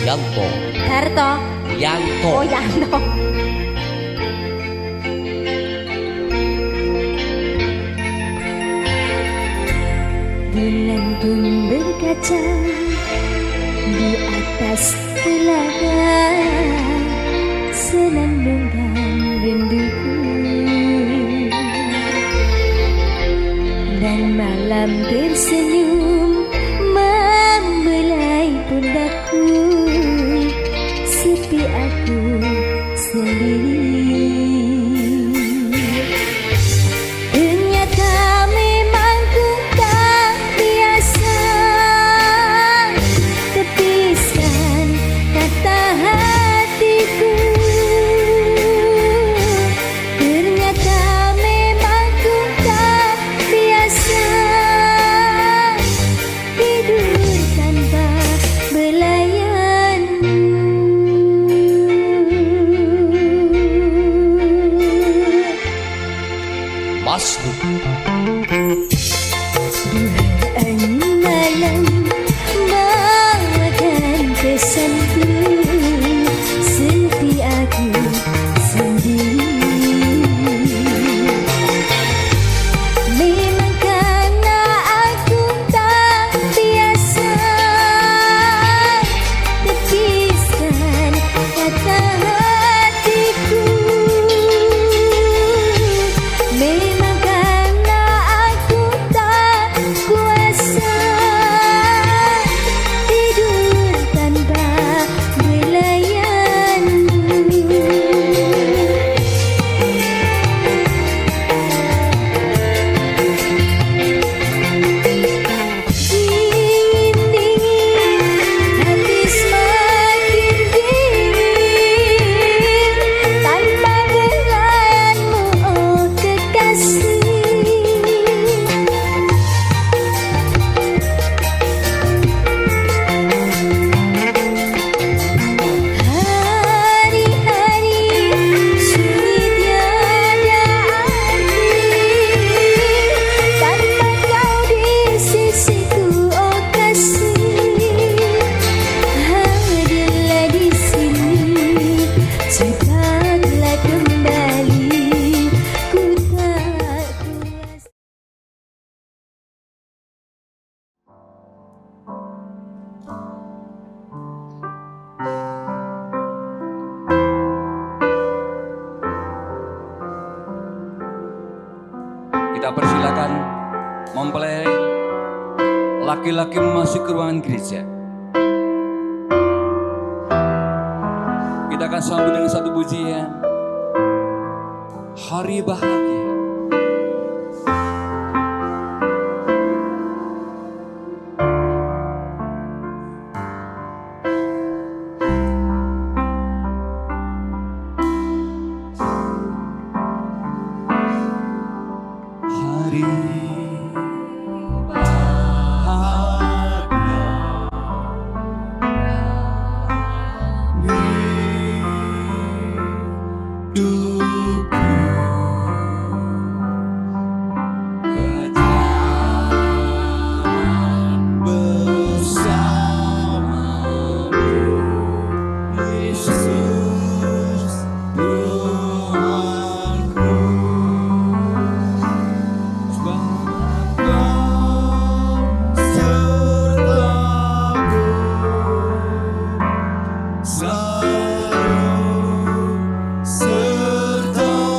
Yanto. Harto. Yanto. Oh, Yanto. Bulan pun berkaca di atas telaga, senandungkan rinduku, dan malam tersenyum membelai pundakku, sepi aku sendiri. Angin malam bawakan pesanku, sepi aku sendiri. Memang karena aku tak biasa tepiskan kata hatiku. Memang kita persilakan mempelai laki-laki memasuki ruangan gereja. Kita akan sambut dengan satu pujian, Hari Bahagia. Serta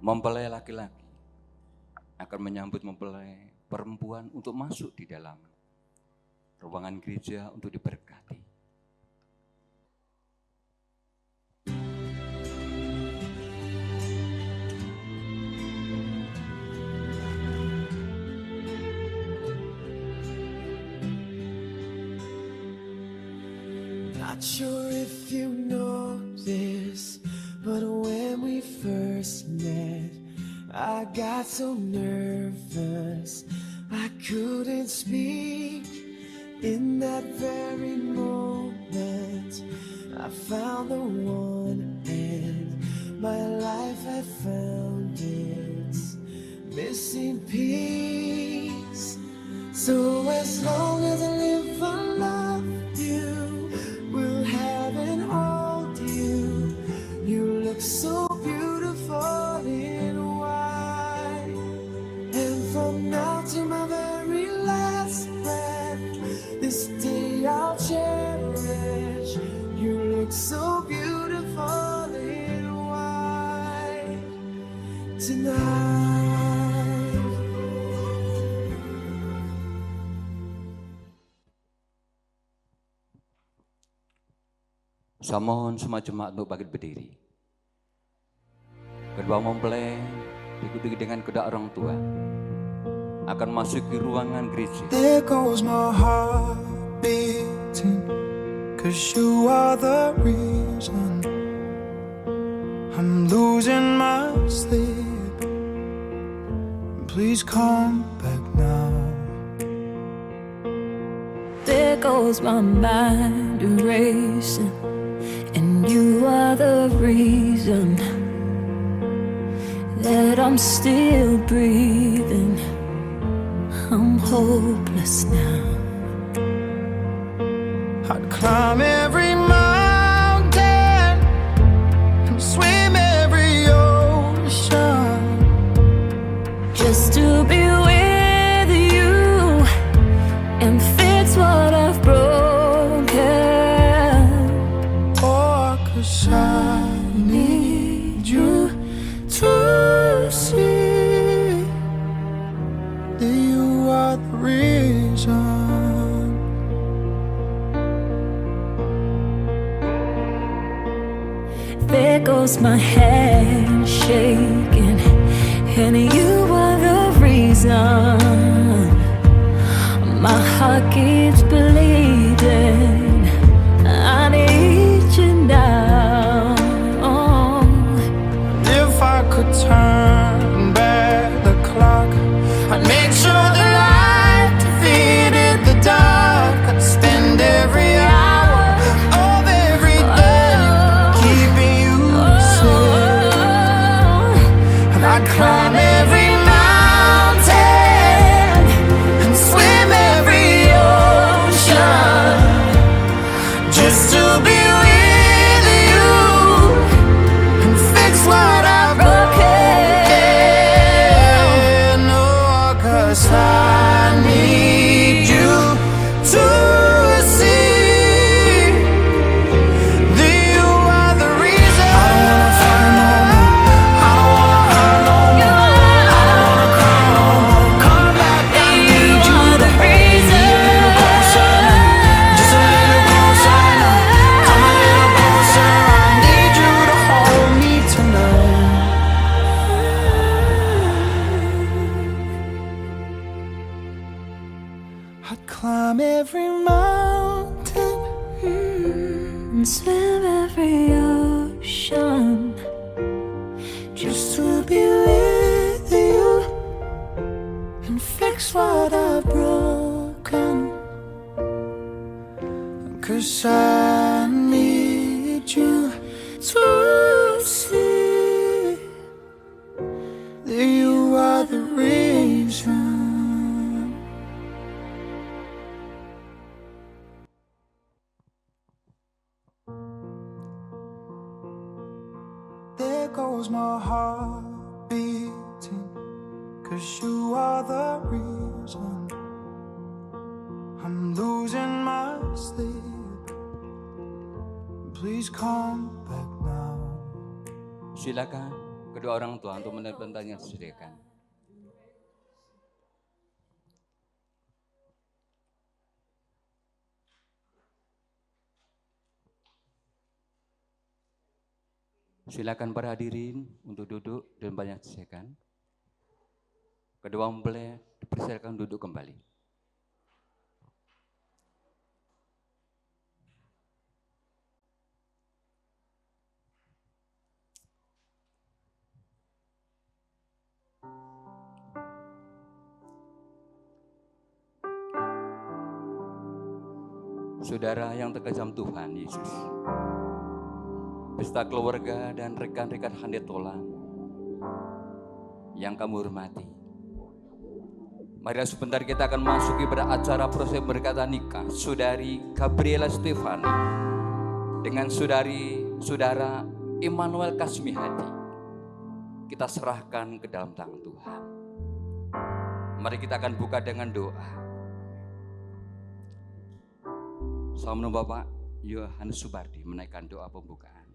mempelai laki-laki akan menyambut mempelai perempuan untuk masuk di dalam ruangan gereja untuk diberkati. Not sure if you know this, but when we first met, I got so nervous I couldn't speak. In that very moment, I found the one, and my life had found its missing piece. So as long as I live, I love you, will have and hold you. You look so beautiful in white, and from now to my very last breath, this day I'll cherish. You look so beautiful in white tonight. Saya mohon semua jemaat untuk bangkit berdiri. Kedua mempelai diikuti dengan kedua orang tua akan masuk ke ruangan gereja. There goes my heart beating, 'cause you are the reason I'm losing my sleep. Please come back now. There goes my mind erasing, and you are the reason that I'm still breathing. I'm hopeless now. I'd climb every mountain and swim every ocean Just to be with you and fix what I've broken. Oh, 'cause I need you to see that you are the reason. There goes my hand shaking, and you are the reason my heart keeps bleeding. I need you now. If I could turn back the clock, I'd make sure the light defeated the dark. I'd spend every hour of every day keeping you safe, and I'd climb every mountain and swim every ocean just to be with you and fix what I've broken. Oh, 'cause I need you to see that you are the reason. I don't wanna fight no more. I don't wanna hurt no more. I don't wanna cry no more. Come back, I need you to reason. Just a little closer now. Come a little closer. I need you to hold me tonight. I'd climb every mountain And swim every ocean just to be with you and fix what I've broken. 'Cause I need you to see that you are the reason. There goes my heart beating, 'cause you are the reason I'm losing my sleep. Please come back now. Silakan kedua orang tua untuk menerima yang disediakan. Silakan para hadirin untuk duduk dan banyak disediakan. Kedua mempelai dipersilakan duduk kembali. Saudara yang terkasih Tuhan Yesus, beserta keluarga dan rekan-rekan Handetolan yang kamu hormati, mari sebentar kita akan masuki pada acara proses berkata nikah Saudari Gabriela Stefani dengan saudara Immanuel Kasmihadi. Kita serahkan ke dalam tangan Tuhan. Mari kita akan buka dengan doa. Salam Bapak Yohanes Subardi menaikkan doa pembukaan.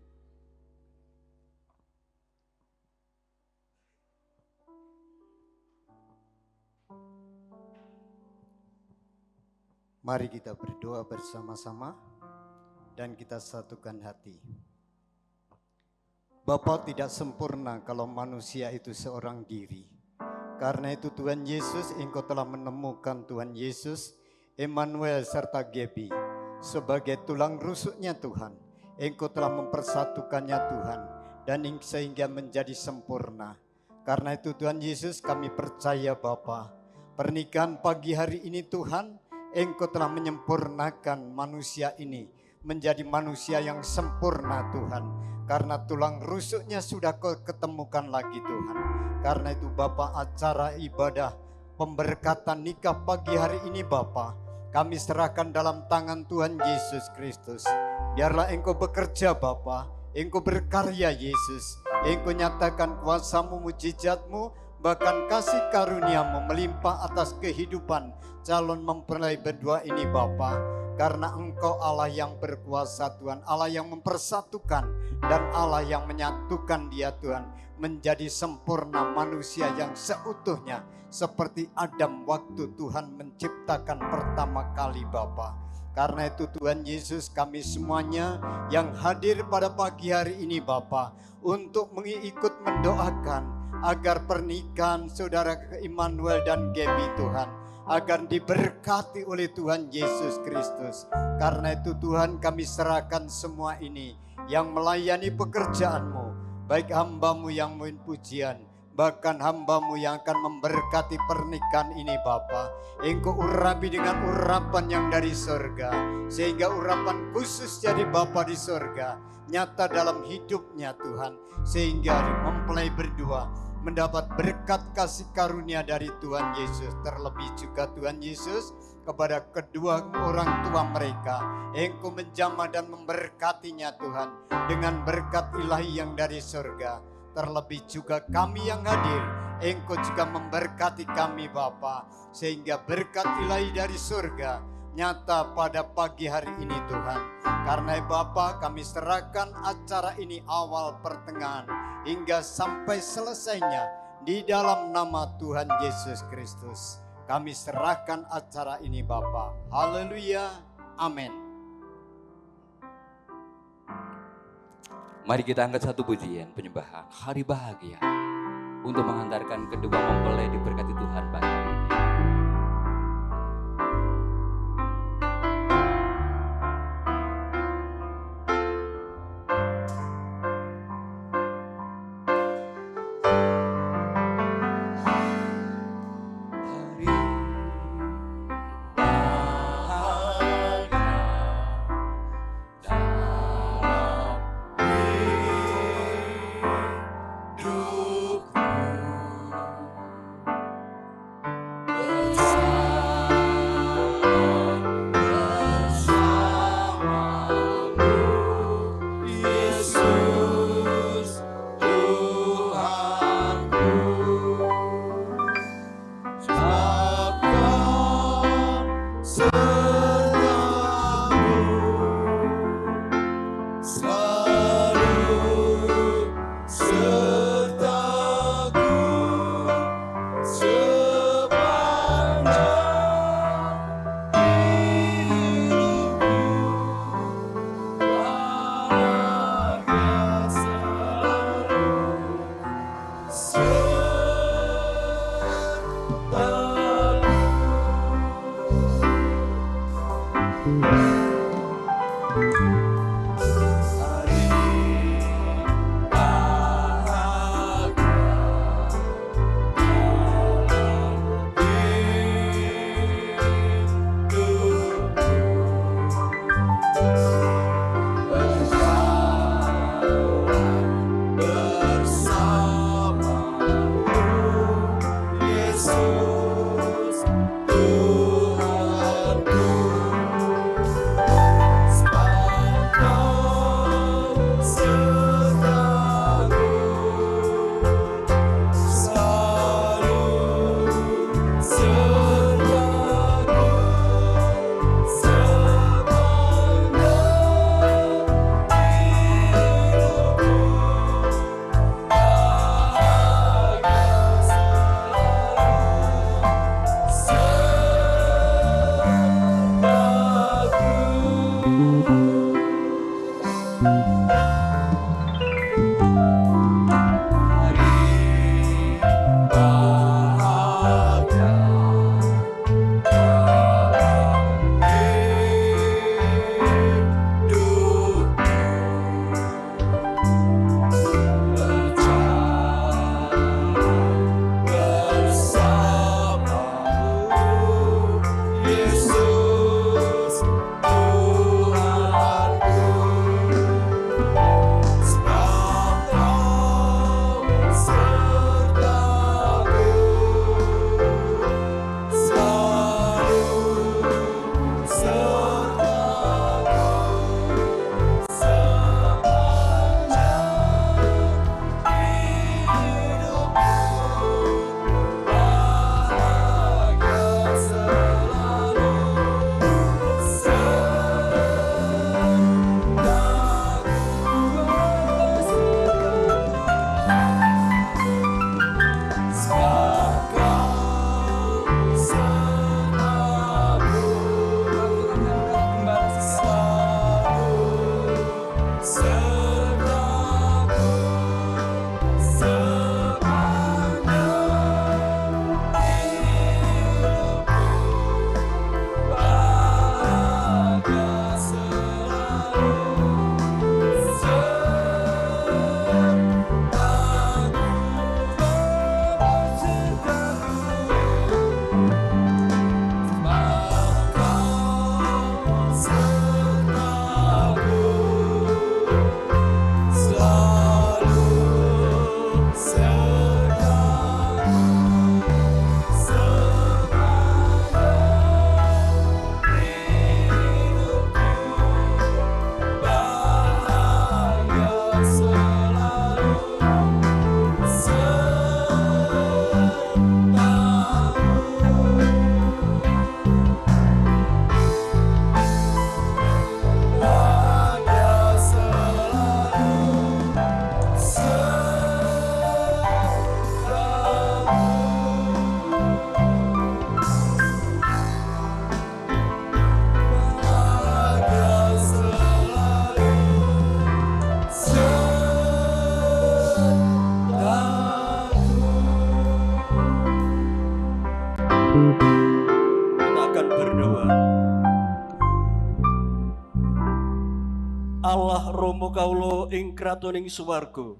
Mari kita berdoa bersama-sama dan kita satukan hati. Bapa, tidak sempurna kalau manusia itu seorang diri. Karena itu Tuhan Yesus, Engkau telah menemukan Tuhan Yesus, Immanuel serta Gebi sebagai tulang rusuknya Tuhan. Engkau telah mempersatukannya Tuhan dan sehingga menjadi sempurna. Karena itu Tuhan Yesus, kami percaya Bapa, pernikahan pagi hari ini Tuhan, Engkau telah menyempurnakan manusia ini menjadi manusia yang sempurna Tuhan. Karena tulang rusuknya sudah Kau ketemukan lagi Tuhan. Karena itu Bapa, acara ibadah pemberkatan nikah pagi hari ini Bapa, kami serahkan dalam tangan Tuhan Yesus Kristus. Biarlah Engkau bekerja Bapa, Engkau berkarya Yesus, Engkau nyatakan kuasa-Mu, mujizat-Mu, bahkan kasih karunia-Mu melimpah atas kehidupan calon mempelai berdua ini Bapa. Karena Engkau Allah yang berkuasa Tuhan, Allah yang mempersatukan dan Allah yang menyatukan dia Tuhan menjadi sempurna manusia yang seutuhnya seperti Adam waktu Tuhan menciptakan pertama kali Bapa. Karena itu Tuhan Yesus, kami semuanya yang hadir pada pagi hari ini Bapa, untuk mengikut mendoakan agar pernikahan saudara Immanuel dan Gebi Tuhan agar diberkati oleh Tuhan Yesus Kristus. Karena itu Tuhan, kami serahkan semua ini yang melayani pekerjaan-Mu, baik hamba-Mu yang mohon pujian, bahkan hamba-Mu yang akan memberkati pernikahan ini Bapa. Engkau urapi dengan urapan yang dari surga, sehingga urapan khusus dari Bapa di surga nyata dalam hidupnya Tuhan, sehingga mempelai berdua mendapat berkat kasih karunia dari Tuhan Yesus. Terlebih juga Tuhan Yesus, kepada kedua orang tua mereka, Engkau menjamah dan memberkatinya Tuhan dengan berkat ilahi yang dari surga. Terlebih juga kami yang hadir, Engkau juga memberkati kami Bapa, sehingga berkat ilahi dari surga nyata pada pagi hari ini Tuhan. Karena Bapa, kami serahkan acara ini awal pertengahan hingga sampai selesainya di dalam nama Tuhan Yesus Kristus. Kami serahkan acara ini Bapa. Haleluya. Amin. Mari kita angkat satu pujian penyembahan hari bahagia untuk menghantarkan kedua mempelai diberkati Tuhan pagi hari ini. Hidupku Allah Rama kawula ing kratoning swarga.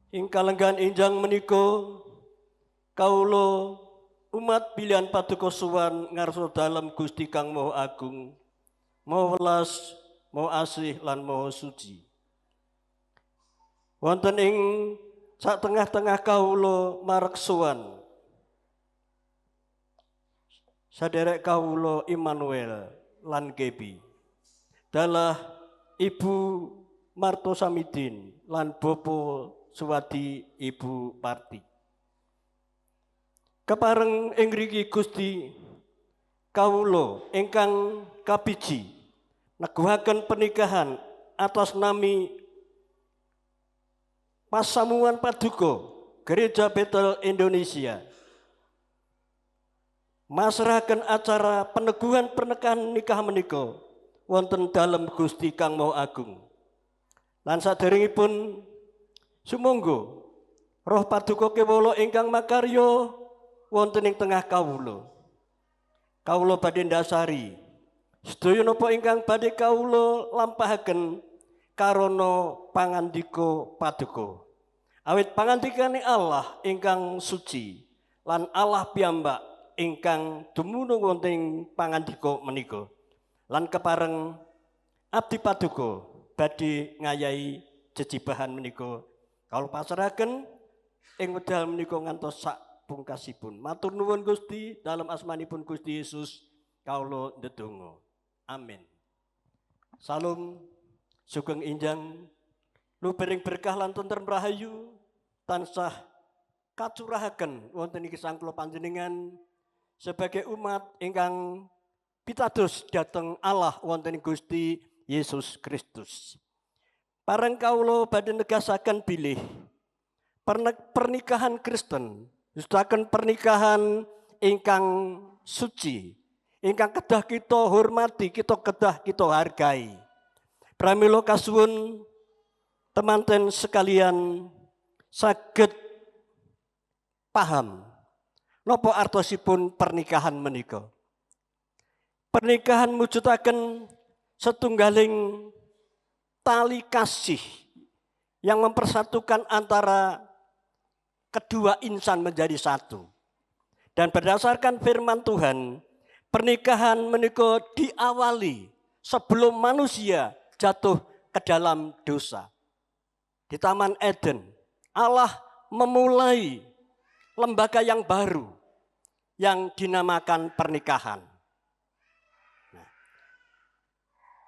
Ing kalenggan enjang menika kawula umat pilihan paduka sowan ngarsa dalem Gusti Kang Maha Agung, Maha Welas, Maha Asih lan Maha Suci. Wonten ing sak tengah-tengah kawula marek sowan saderek kawula Immanuel lan Gebi. Dalah Ibu Marto Samidin lan Bopo Suwadi Ibu Parti. Kepareng ing mriki Gusti kawula ingkang kabiji neguhaken pernikahan atas nami Pasamuan Paduka Gereja Betel Indonesia. Masrahaken acara peneguhan pernikahan nikah menika wonten dalem Gusti Kang Maha Agung. Lan saderengipun sumangga Roh Paduka Kewala ingkang makarya wonten ing tengah kawula. Kawula badhe ndasari sedaya napa ingkang badhe kawula lampahaken karana pangandika Paduka. Awit pangandikane Allah ingkang suci lan Allah piyambak ingkang dumunung wonten ing pangandika menika. Lan kepareng abdi Paduka badhe ngayahi jejibahan menika. Kawula pasrahaken ing wedal menika ngantos sak pungkasipun. Matur nuwun Gusti, dalam asmanipun Gusti Yesus kawula ndedonga. Amin. Salam sugeng enjang lubering berkah lan tentrem rahayu tansah kacurahaken wonten ing gesang kula panjenengan sebagai umat ingkang pitados dhateng Allah wonten ing Gusti Yesus Kristus. Pareng kawula badhe negasaken bilih pernikahan Kristen, justaken pernikahan ingkang suci, ingkang kedah kita hormati, kita kedah kita hargai. Pramila kasuwun temanten sekalian saged paham napa artosipun pernikahan menika. Pernikahan mujudaken setunggaling tali kasih yang mempersatukan antara kedua insan menjadi satu. Dan berdasarkan firman Tuhan, pernikahan menika diawali sebelum manusia jatuh ke dalam dosa. Di Taman Eden, Allah memulai lembaga yang baru yang dinamakan pernikahan. Nah,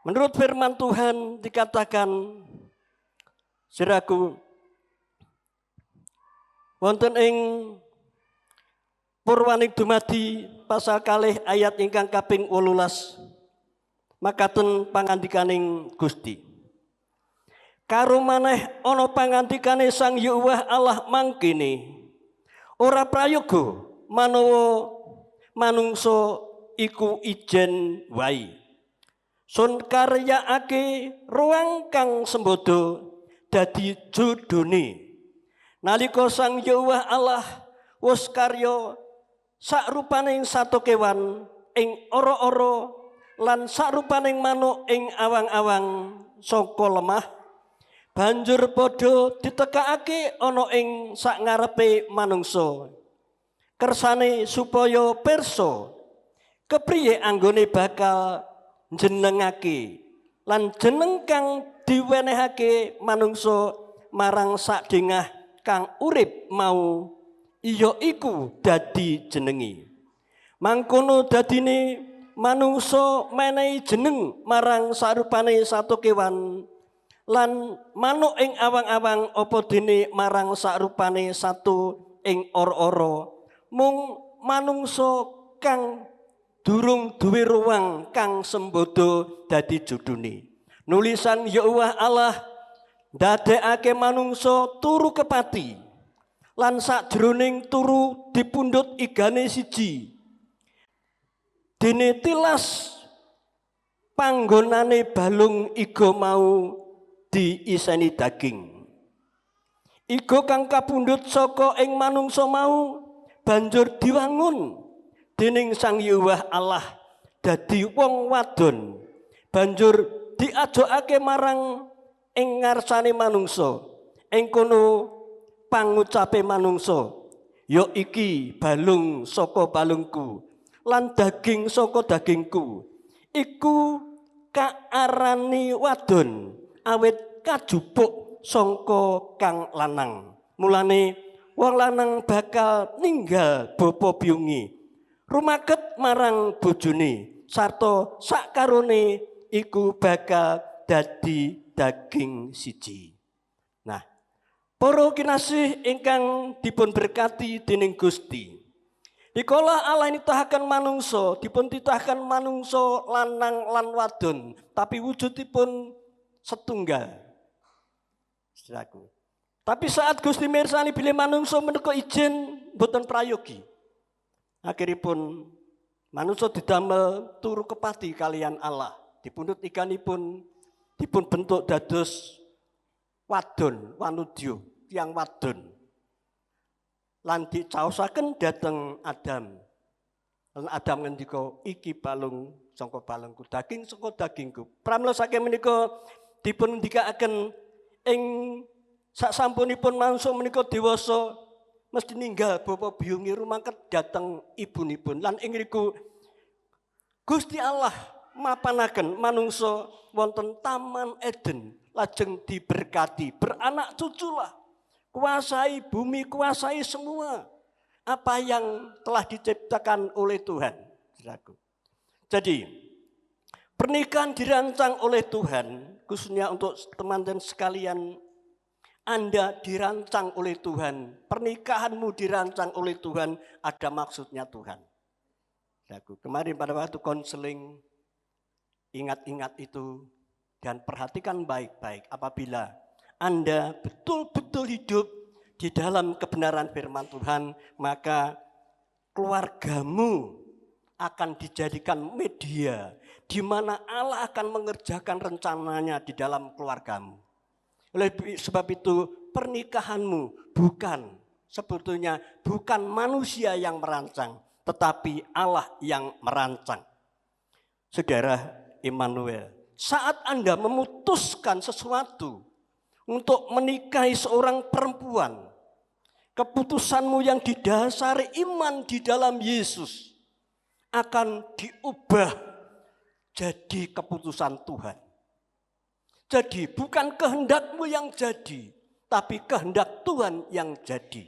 menurut firman Tuhan dikatakan, siraku wonten ing Purwaning dumadi pasal kalih ayat ingkang kaping 18 makaten pangandikaning Gusti. Karo maneh ana pangandikane Sang Yahweh Allah mangkene, ora prayoga manawa manungsa iku ijen wae. Sun karyaake ruang kang sembodo dadi jodone. Nalika Sang Yahweh Allah wis karya sakrupaning satu kewan ing ora-ora lan sakrupaning manuk ing awang-awang saka lemah, banjur padha ditekakake ana ing sakngarepe manungsa. Kersane supaya pirsa kepriye anggone bakal jenengake lan jeneng kang diwenehake manungsa marang sak dengah kang urip mau iya iku dadi jenengi. Mangkono dadine manungsa menehi jeneng marang sarupane satu kewan lan manuk ing awang-awang apa dene marang sarupane satu ing ora-ora. Mung manungsa kang durung duwe ruang kang sembodo dadi judune. Nulisan Yahweh Allah ndadekake manungsa turu kepati lan sakjroning turu dipundhut igane siji. Dene tilas panggonane balung iga mau diiseni daging. Iga kang kapundhut saka ing manungsa mau banjur diwangun dening Sang Yahweh Allah dadi wong wadon. Banjur diajokake marang ing ngarsane manungsa. Ing kono pangucape manungsa, ya iki balung saka balungku lan daging saka dagingku. Iku kaarani wadon awit kajupuk sangka kang lanang. Mulane wong lanang bakal ninggal bapa biyunge, rumaket marang bojone, sarta sakarone iku bakal dadi daging siji. Nah, para kinasih ingkang dipun berkati dening Gusti. Dikala Allah nitahaken manungsa, dipun titahaken manungsa lanang lan wadon, tapi wujudipun setunggal. Saudaraku. Tapi saat Gusti mirsani bilih manungsa menika izin boten prayogi. Akhiripun manungsa didamel turu kepati kalian Allah. Dipundhut ikanipun dipun bentuk dados wadon, wanudya, tiyang wadon. Lan dicaosaken dhateng Adam. Lan Adam ngendika, iki balung saka balungku, daging saka dagingku. Pramila saking menika dipun ngendikaken ing sasampunipun manungsa menika dewasa mesti ninggal bapa biyunge rumaket dhateng ibunipun. Lan ing ngriku Gusti Allah mapanaken manungsa wonten Taman Eden, lajeng diberkati, beranak cuculah. Kuasai bumi, kuasai semua apa yang telah diciptakan oleh Tuhan. Jadi, pernikahan dirancang oleh Tuhan, khususnya untuk teman-teman sekalian, Anda dirancang oleh Tuhan, pernikahanmu dirancang oleh Tuhan, ada maksudnya Tuhan. Kemarin pada waktu konseling, ingat-ingat itu dan perhatikan baik-baik apabila Anda betul-betul hidup di dalam kebenaran firman Tuhan, maka keluargamu akan dijadikan media di mana Allah akan mengerjakan rencananya di dalam keluargamu. Oleh sebab itu pernikahanmu sebetulnya bukan manusia yang merancang, tetapi Allah yang merancang. Saudara Immanuel, saat Anda memutuskan sesuatu untuk menikahi seorang perempuan, keputusanmu yang didasari iman di dalam Yesus akan diubah jadi keputusan Tuhan. Jadi bukan kehendakmu yang jadi, tapi kehendak Tuhan yang jadi.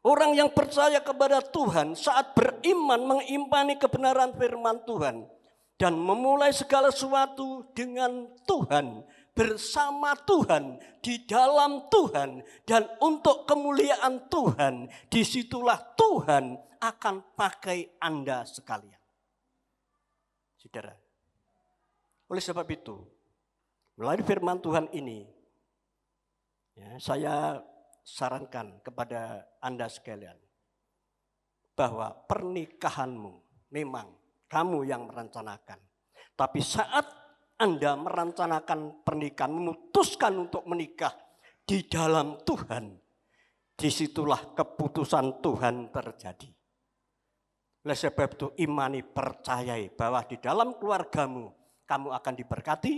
Orang yang percaya kepada Tuhan saat beriman mengimani kebenaran firman Tuhan dan memulai segala sesuatu dengan Tuhan, bersama Tuhan, di dalam Tuhan, dan untuk kemuliaan Tuhan, disitulah Tuhan akan pakai Anda sekalian. Saudara, oleh sebab itu, melalui firman Tuhan ini, ya, saya sarankan kepada Anda sekalian, bahwa pernikahanmu memang kamu yang merencanakan. Tapi saat Anda merencanakan pernikahan, memutuskan untuk menikah di dalam Tuhan, disitulah keputusan Tuhan terjadi. Oleh sebab itu imani, percayai bahwa di dalam keluargamu kamu akan diberkati,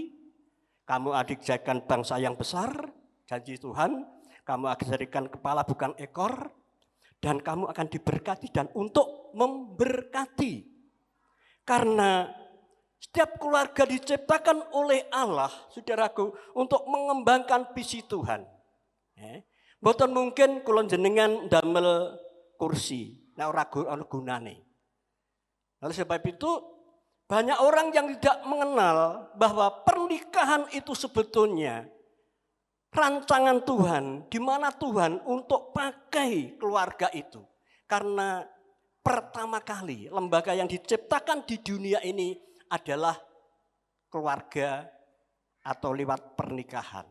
kamu akan dijadikan bangsa yang besar, janji Tuhan, kamu akan dijadikan kepala bukan ekor, dan kamu akan diberkati dan untuk memberkati. Karena setiap keluarga diciptakan oleh Allah, saudaraku, untuk mengembangkan visi Tuhan. Mboten mungkin kula jenengan damel kursi, nek ora ana gunane. Oleh sebab itu banyak orang yang tidak mengenal bahwa pernikahan itu sebetulnya rancangan Tuhan, di mana Tuhan untuk pakai keluarga itu. Karena pertama kali lembaga yang diciptakan di dunia ini adalah keluarga atau lewat pernikahan.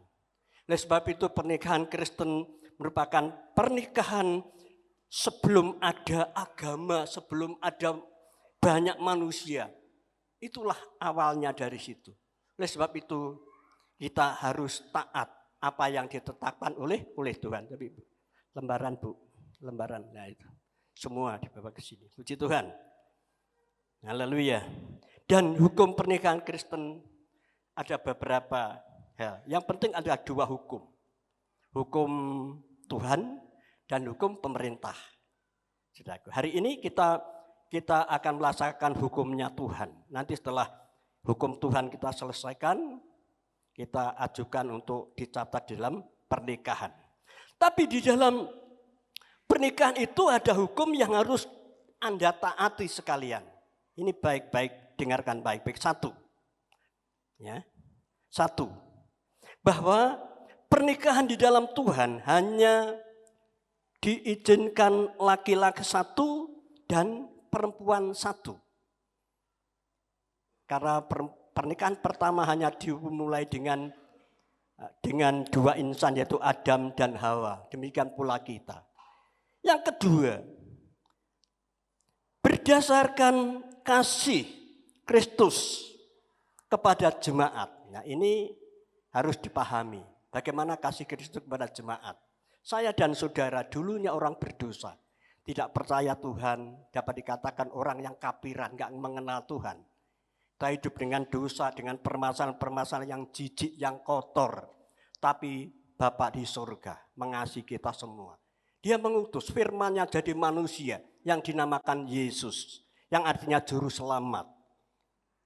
Oleh sebab itu pernikahan Kristen merupakan pernikahan sebelum ada agama, sebelum ada banyak manusia. Itulah awalnya dari situ. Oleh sebab itu kita harus taat apa yang ditetapkan oleh Tuhan. Tapi lembaran Bu, lembaran, nah itu semua dibawa ke sini. Puji Tuhan. Haleluya. Dan hukum pernikahan Kristen ada beberapa hal. Yang penting ada dua hukum. Hukum Tuhan dan hukum pemerintah. Saudaraku, hari ini kita akan melaksanakan hukumnya Tuhan. Nanti setelah hukum Tuhan kita selesaikan, kita ajukan untuk dicatat dalam pernikahan. Tapi di dalam pernikahan itu ada hukum yang harus Anda taati sekalian. Ini baik-baik, dengarkan baik-baik. Satu, ya, satu, bahwa pernikahan di dalam Tuhan hanya diizinkan laki-laki satu dan perempuan satu. Karena pernikahan pertama hanya dimulai dengan dua insan, yaitu Adam dan Hawa. Demikian pula kita. Yang kedua, berdasarkan kasih Kristus kepada jemaat. Nah, ini harus dipahami. Bagaimana kasih Kristus kepada jemaat. Saya dan saudara dulunya orang berdosa. Tidak percaya Tuhan, dapat dikatakan orang yang kafiran, enggak mengenal Tuhan. Kita hidup dengan dosa, dengan permasalahan-permasalahan yang jijik, yang kotor. Tapi Bapa di surga mengasihi kita semua. Dia mengutus firman-Nya jadi manusia yang dinamakan Yesus. Yang artinya juru selamat.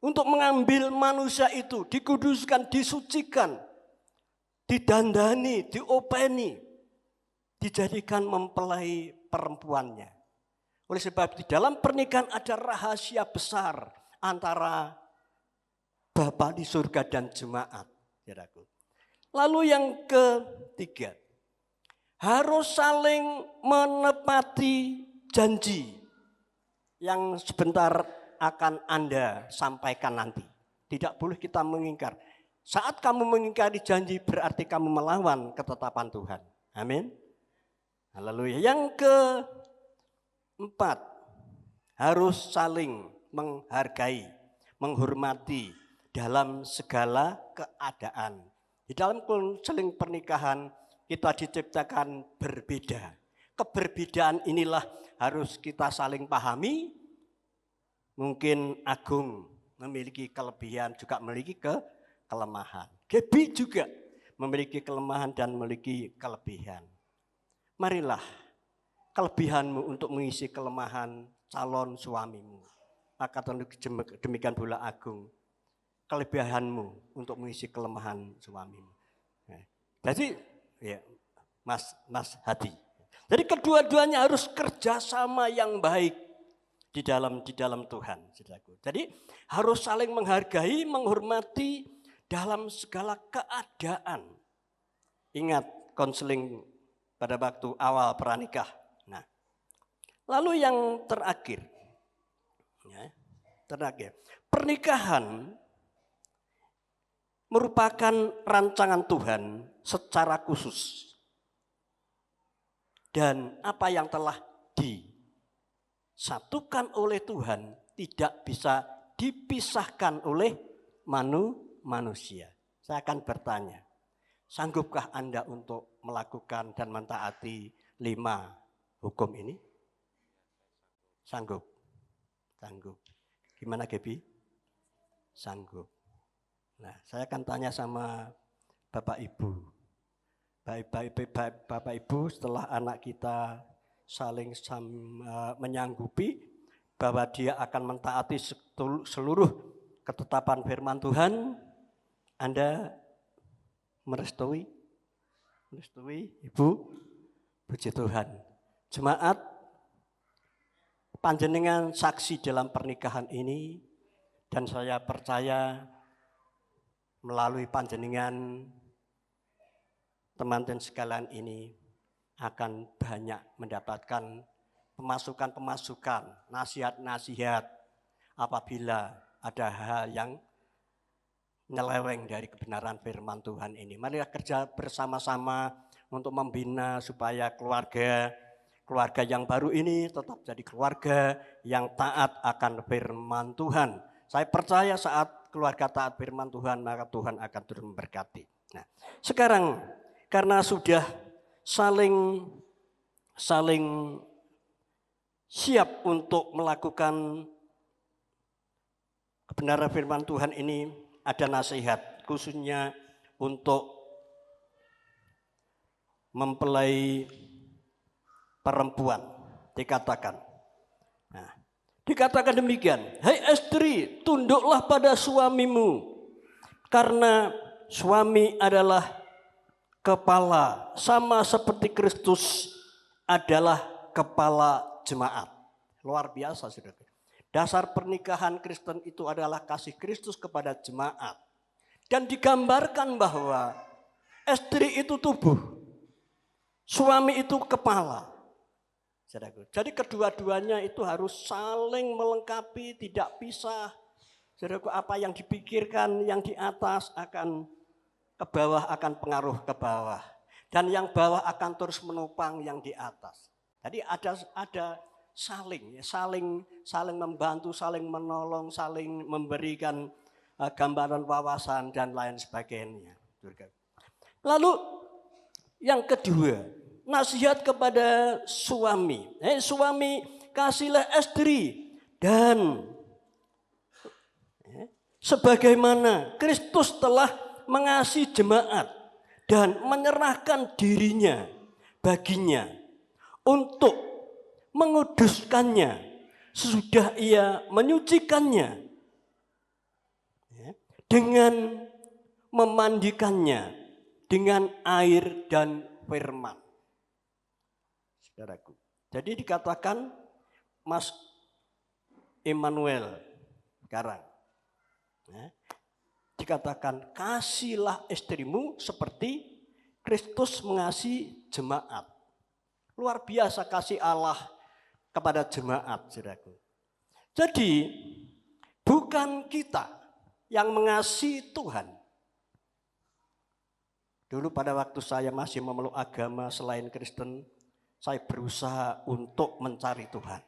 Untuk mengambil manusia itu, dikuduskan, disucikan, didandani, diopeni, dijadikan mempelai perempuannya. Oleh sebab di dalam pernikahan ada rahasia besar antara Bapa di surga dan jemaat. Lalu yang ketiga, harus saling menepati janji yang sebentar akan Anda sampaikan nanti. Tidak boleh kita mengingkar. Saat kamu mengingkari janji berarti kamu melawan ketetapan Tuhan. Amin. Haleluya. Yang keempat, harus saling menghargai, menghormati dalam segala keadaan. Di dalam konseling pernikahan kita diciptakan berbeda. Keberbedaan inilah harus kita saling pahami. Mungkin Agung memiliki kelebihan, juga memiliki kelemahan. Gebi juga memiliki kelemahan dan memiliki kelebihan. Marilah kelebihanmu untuk mengisi kelemahan calon suamimu. Maka demikian pula Agung, kelebihanmu untuk mengisi kelemahan suamimu. Jadi ya, Mas Hadi. Jadi kedua-duanya harus kerjasama yang baik di dalam Tuhan. Jadi harus saling menghargai, menghormati dalam segala keadaan. Ingat konseling pada waktu awal pranikah. Nah, lalu yang terakhir, pernikahan merupakan rancangan Tuhan secara khusus. Dan apa yang telah disatukan oleh Tuhan tidak bisa dipisahkan oleh manusia. Saya akan bertanya, sanggupkah Anda untuk melakukan dan mentaati 5 hukum ini? Sanggup? Sanggup. Gimana Gebi? Sanggup. Nah, saya akan tanya sama Bapak Ibu. Bapak Ibu, setelah anak kita saling menyanggupi bahwa dia akan mentaati seluruh ketetapan firman Tuhan, Anda merestui? Merestui, Ibu? Puji Tuhan. Jemaat, panjenengan saksi dalam pernikahan ini, dan saya percaya melalui panjenengan teman-teman sekalian ini akan banyak mendapatkan pemasukan-pemasukan, nasihat-nasihat apabila ada hal yang nyeleweng dari kebenaran firman Tuhan ini. Mari kita kerja bersama-sama untuk membina supaya keluarga yang baru ini tetap jadi keluarga yang taat akan firman Tuhan. Saya percaya saat keluarga taat firman Tuhan, maka Tuhan akan terus memberkati. Nah, sekarang karena sudah saling siap untuk melakukan kebenaran firman Tuhan ini, ada nasihat khususnya untuk mempelai perempuan dikatakan. Nah, dikatakan demikian, hai istri, tunduklah pada suamimu, karena suami adalah kepala, sama seperti Kristus adalah kepala jemaat. Luar biasa, saudara. Dasar pernikahan Kristen itu adalah kasih Kristus kepada jemaat. Dan digambarkan bahwa istri itu tubuh, suami itu kepala. Jadi kedua-duanya itu harus saling melengkapi, tidak pisah. Saudaraku, apa yang dipikirkan yang di atas akan ke bawah, akan pengaruh ke bawah. Dan yang bawah akan terus menopang yang di atas. Jadi ada saling membantu, saling menolong, saling memberikan gambaran wawasan dan lain sebagainya. Lalu yang kedua, nasihat kepada suami. Suami, kasihlah istri dan sebagaimana Kristus telah mengasihi jemaat dan menyerahkan dirinya baginya untuk menguduskannya sesudah ia menyucikannya dengan memandikannya dengan air dan firman. Saudaraku, jadi dikatakan Mas Immanuel sekarang, dikatakan kasihlah istrimu seperti Kristus mengasihi jemaat. Luar biasa kasih Allah kepada jemaat, saudaraku. Jadi bukan kita yang mengasihi Tuhan. Dulu pada waktu saya masih memeluk agama selain Kristen, saya berusaha untuk mencari Tuhan.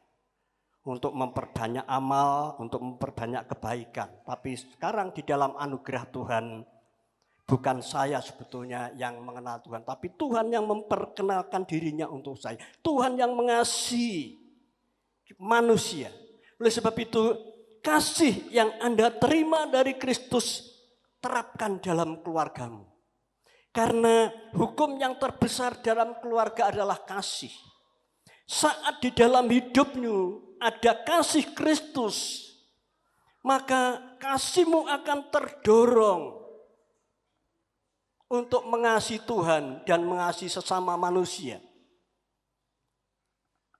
Untuk memperbanyak amal, untuk memperbanyak kebaikan. Tapi sekarang di dalam anugerah Tuhan, bukan saya sebetulnya yang mengenal Tuhan, tapi Tuhan yang memperkenalkan dirinya untuk saya. Tuhan yang mengasihi manusia. Oleh sebab itu, kasih yang Anda terima dari Kristus, terapkan dalam keluargamu. Karena hukum yang terbesar dalam keluarga adalah kasih. Saat di dalam hidupmu ada kasih Kristus, maka kasihmu akan terdorong untuk mengasihi Tuhan dan mengasihi sesama manusia.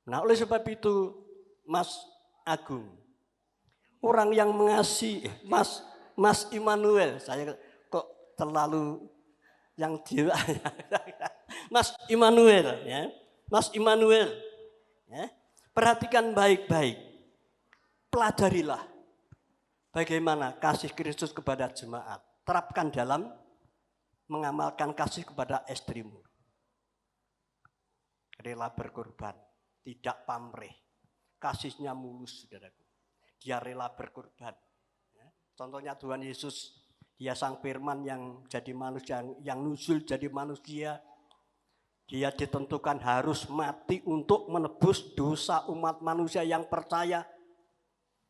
Nah, oleh sebab itu, Mas Agung, orang yang mengasihi Mas Immanuel, saya kok terlalu yang jiwa. Mas Immanuel, ya. Mas Immanuel, ya. Perhatikan baik-baik. Pelajarilah bagaimana kasih Kristus kepada jemaat. Terapkan dalam mengamalkan kasih kepada istrimu. Rela berkorban, tidak pamrih. Kasihnya mulus, saudaraku. Dia rela berkorban. Ya. Contohnya Tuhan Yesus, dia sang firman yang jadi manusia, yang nusul jadi manusia. Dia ditentukan harus mati untuk menebus dosa umat manusia yang percaya.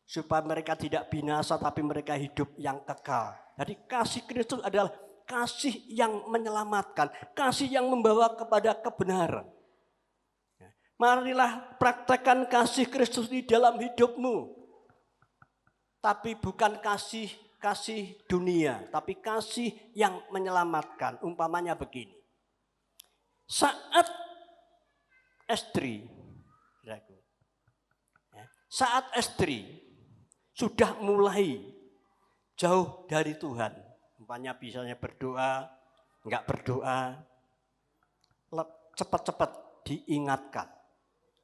Supaya mereka tidak binasa tapi mereka hidup yang kekal. Jadi kasih Kristus adalah kasih yang menyelamatkan. Kasih yang membawa kepada kebenaran. Marilah praktekkan kasih Kristus di dalam hidupmu. Tapi bukan kasih dunia, tapi kasih yang menyelamatkan. Umpamanya begini. Saat istri sudah mulai jauh dari Tuhan, umpamanya bisanya berdoa, enggak berdoa, cepat-cepat diingatkan.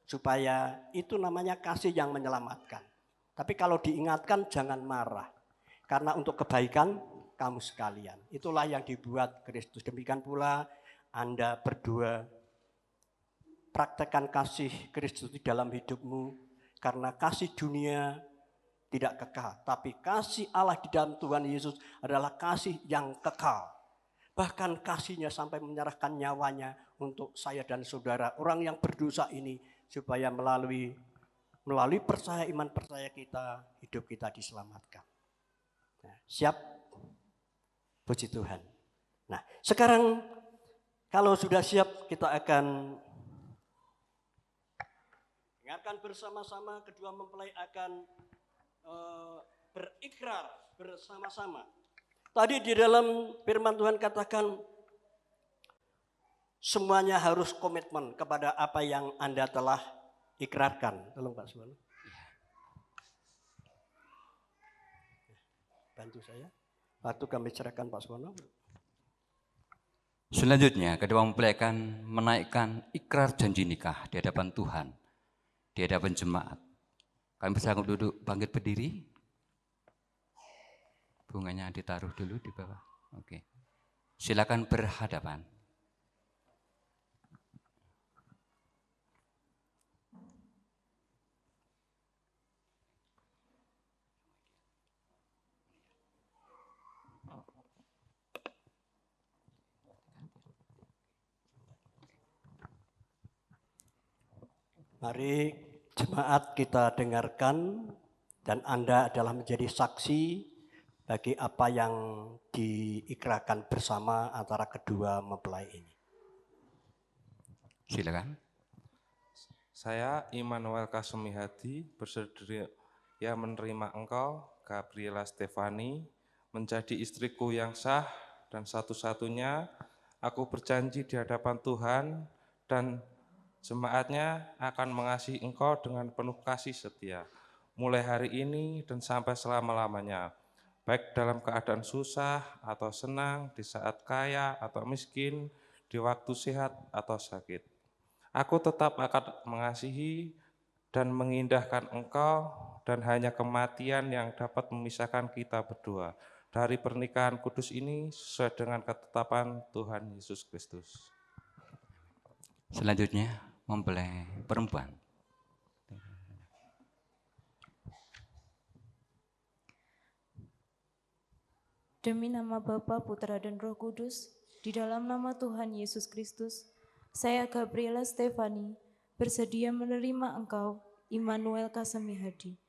Supaya itu namanya kasih yang menyelamatkan. Tapi kalau diingatkan jangan marah. Karena untuk kebaikan kamu sekalian. Itulah yang dibuat Kristus. Demikian pula Anda berdua, praktekkan kasih Kristus di dalam hidupmu, karena kasih dunia tidak kekal, tapi kasih Allah di dalam Tuhan Yesus adalah kasih yang kekal. Bahkan kasihnya sampai menyerahkan nyawanya untuk saya dan saudara, orang yang berdosa ini, supaya melalui percaya iman percaya kita, hidup kita diselamatkan. Nah, siap Puji Tuhan. Nah, sekarang kalau sudah siap kita akan dengarkan bersama-sama, kedua mempelai akan berikrar bersama-sama. Tadi di dalam firman Tuhan katakan semuanya harus komitmen kepada apa yang Anda telah ikrarkan. Tolong Pak Suwono. Bantu saya. Waktu kami cerahkan Pak Suwono. Selanjutnya, kedua mempelai akan menaikkan ikrar janji nikah di hadapan Tuhan, di hadapan jemaat. Kami bersanggup duduk, bangkit berdiri. Bunganya ditaruh dulu di bawah. Oke. Silakan berhadapan. Mari jemaat kita dengarkan dan Anda adalah menjadi saksi bagi apa yang diikrarkan bersama antara kedua mempelai ini. Silakan. Saya Immanuel Kasumihadi bersedia menerima engkau, Gabriela Stefani, menjadi istriku yang sah dan satu-satunya. Aku berjanji di hadapan Tuhan dan jemaatnya akan mengasihi engkau dengan penuh kasih setia, mulai hari ini dan sampai selama-lamanya, baik dalam keadaan susah atau senang, di saat kaya atau miskin, di waktu sehat atau sakit. Aku tetap akan mengasihi dan mengindahkan engkau, dan hanya kematian yang dapat memisahkan kita berdua dari pernikahan kudus ini sesuai dengan ketetapan Tuhan Yesus Kristus. Selanjutnya, mempelai perempuan. Demi nama Bapa, Putra, dan Roh Kudus, di dalam nama Tuhan Yesus Kristus, saya Gabriela Stefani bersedia menerima engkau, Immanuel Kasumihadi,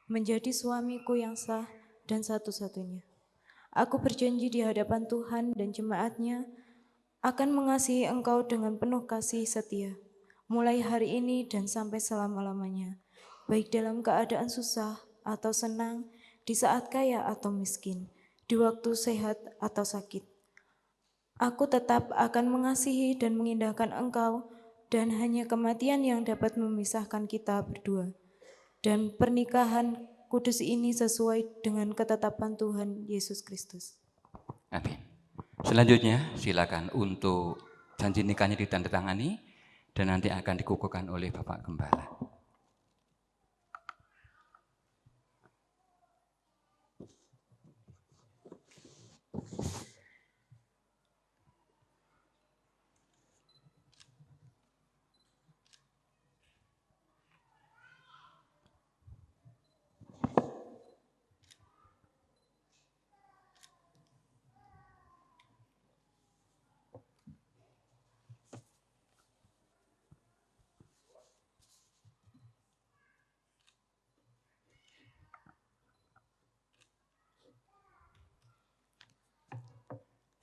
menjadi suamiku yang sah dan satu-satunya. Aku berjanji di hadapan Tuhan dan jemaatnya akan mengasihi engkau dengan penuh kasih setia, mulai hari ini dan sampai selama-lamanya, baik dalam keadaan susah atau senang, di saat kaya atau miskin, di waktu sehat atau sakit. Aku tetap akan mengasihi dan mengindahkan engkau, dan hanya kematian yang dapat memisahkan kita berdua. Dan pernikahan kudus ini sesuai dengan ketetapan Tuhan Yesus Kristus. Amin. Selanjutnya, silakan untuk janji nikahnya ditandatangani dan nanti akan dikukuhkan oleh Bapak Gembala.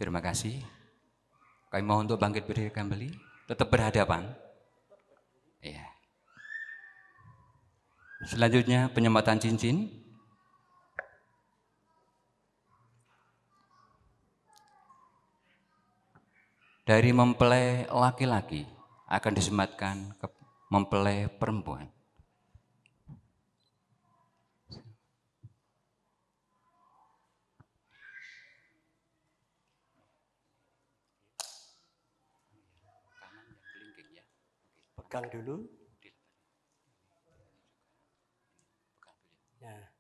Terima kasih. Kami mohon untuk bangkit berdiri kembali, tetap berhadapan. Ya. Selanjutnya penyematan cincin. Dari mempelai laki-laki akan disematkan ke mempelai perempuan. Pegang dulu. Ya.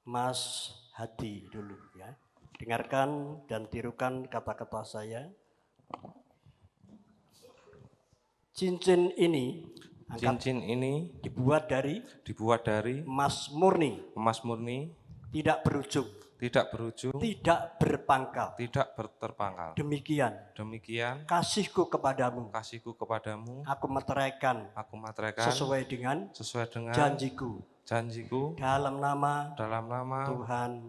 Mas Hadi dulu ya. Dengarkan dan tirukan kata-kata saya. Cincin ini dibuat dari emas murni, tidak berujung, tidak berpangkal. Demikian kasihku kepadamu, aku meteraikan sesuai dengan janjiku dalam nama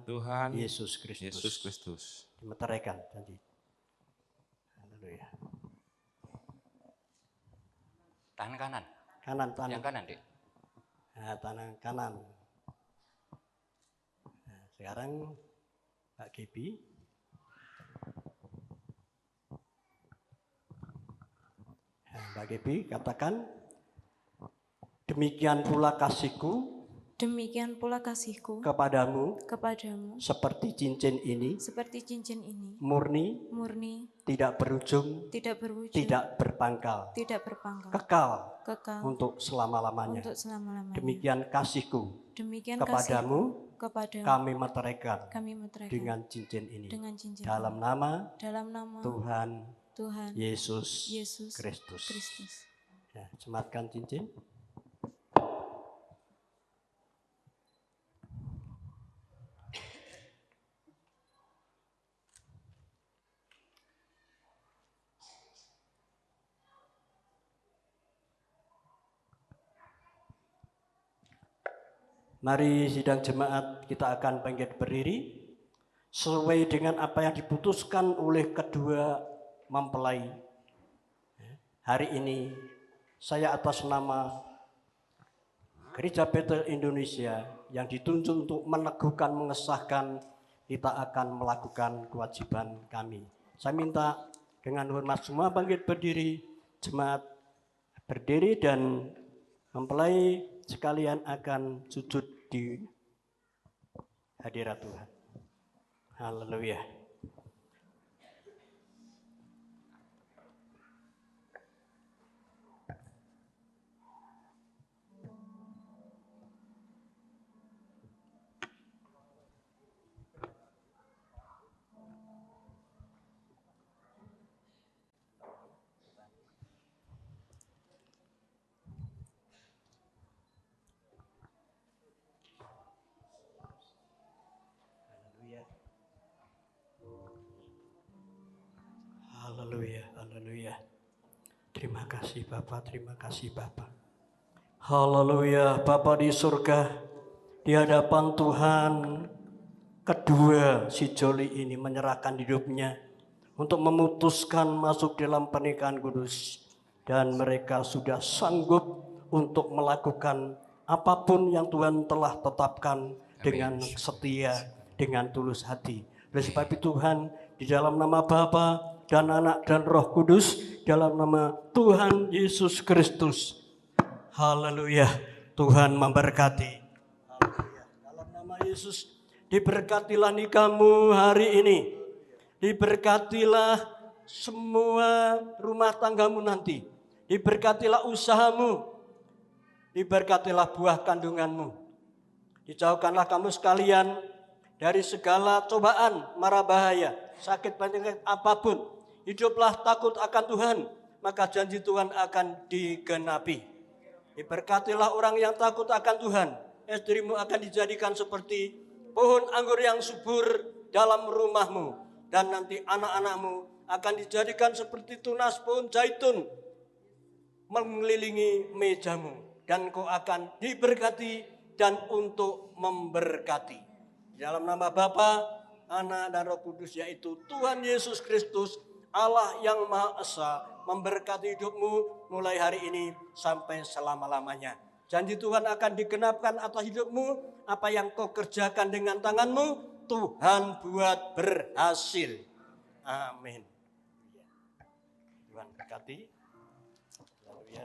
Tuhan Yesus Kristus. Dimeteraikan janji. Haleluya. Tangan kanan. Kanan, tangan. Yang kanan, Dek. Nah, tangan kanan. Nah, sekarang Pak Gibi. Nah, Pak Gibi katakan, demikian pula kasihku Demikian pula kasihku kepadamu kepadamu seperti cincin ini, seperti cincin ini, murni, murni, tidak berujung, tidak berwujud, tidak berpangkal, tidak berpangkal, kekal kekal untuk selama-lamanya. untuk selama-lamanya. Demikian kasihku Demikian kepadamu, kasihku kepadamu kami meteraikan kami meteraikan dengan cincin ini. dengan cincin Dalam ini. nama Dalam nama Tuhan Tuhan Yesus Yesus Kristus. Kristus. Ya, sematkan cincin. Mari sidang jemaat kita akan bangkit berdiri sesuai dengan apa yang diputuskan oleh kedua mempelai. Hari ini saya atas nama Gereja Betel Indonesia yang ditunjuk untuk meneguhkan, mengesahkan, kita akan melakukan kewajiban kami. Saya minta dengan hormat semua bangkit berdiri, jemaat berdiri dan mempelai sekalian akan sujud di hadirat Tuhan. Haleluya. Haleluya, haleluya. Terima kasih Bapa, terima kasih Bapa. Haleluya, Bapa di surga, di hadapan Tuhan, kedua si Joli ini menyerahkan hidupnya untuk memutuskan masuk dalam pernikahan kudus. Dan mereka sudah sanggup untuk melakukan apapun yang Tuhan telah tetapkan dengan setia, dengan tulus hati. Oleh sebab itu Tuhan, di dalam nama Bapa dan Anak dan Roh Kudus, dalam nama Tuhan Yesus Kristus. Haleluya, Tuhan memberkati. Haleluya. Dalam nama Yesus, diberkatilah nikahmu hari ini. Diberkatilah semua rumah tanggamu nanti. Diberkatilah usahamu. Diberkatilah buah kandunganmu. Dijauhkanlah kamu sekalian dari segala cobaan, mara bahaya, sakit penyakit apapun. Hiduplah takut akan Tuhan, maka janji Tuhan akan digenapi. Diberkatilah orang yang takut akan Tuhan. Istrimu akan dijadikan seperti pohon anggur yang subur dalam rumahmu. Dan nanti anak-anakmu akan dijadikan seperti tunas pohon zaitun mengelilingi mejamu. Dan kau akan diberkati dan untuk memberkati. Dalam nama Bapa, Anak dan Roh Kudus, yaitu Tuhan Yesus Kristus, Allah yang Maha Esa, memberkati hidupmu mulai hari ini sampai selama-lamanya. Janji Tuhan akan digenapkan atas hidupmu. Apa yang kau kerjakan dengan tanganmu, Tuhan buat berhasil. Amin. Tuhan berkati. Haleluya.